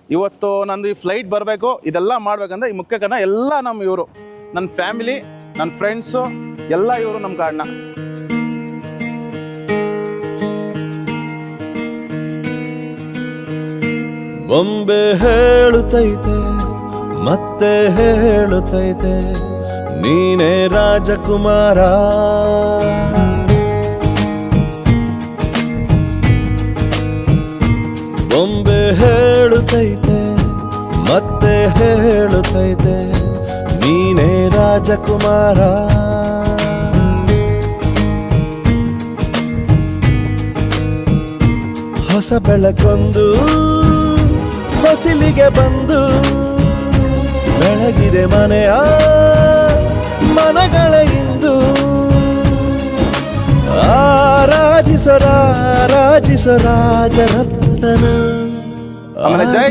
ಇವತ್ತು ನಂದು ಈ ಫ್ಲೈಟ್ ಬರಬೇಕು, ಇದೆಲ್ಲ ಮಾಡ್ಬೇಕಂದ್ರೆ ಈ ಮುಖ್ಯ ಕಾರಣ ಎಲ್ಲ ನಮ್ಮ ಇವರು, ನನ್ನ ಫ್ಯಾಮಿಲಿ, ನನ್ನ ಫ್ರೆಂಡ್ಸು ಎಲ್ಲ ಇವರು ನಮ್ಮ ಕಾರಣ. ಬೊಂಬೆ ಹೇಳುತ್ತೈತೆ ಮತ್ತೆ ಹೇಳುತ್ತೈತೆ ನೀನೇ ರಾಜಕುಮಾರ. ಬೊಂಬೆ ಹೇಳುತ್ತೈತೆ ಮತ್ತೆ ಹೇಳುತ್ತೈತೆ ನೀನೇ ರಾಜಕುಮಾರ. ಹೊಸ ಬೆಳಕೊಂದು ಹೊಸಿಲಿಗೆ ಬಂದು ಬೆಳಗಿದೆ ಮನೆಯ ಮನಗಳ ಇಂದು. ಆರಾಧಿಸೋ ರಾಜರತ್ನ. ಆಮೇಲೆ ಜೈ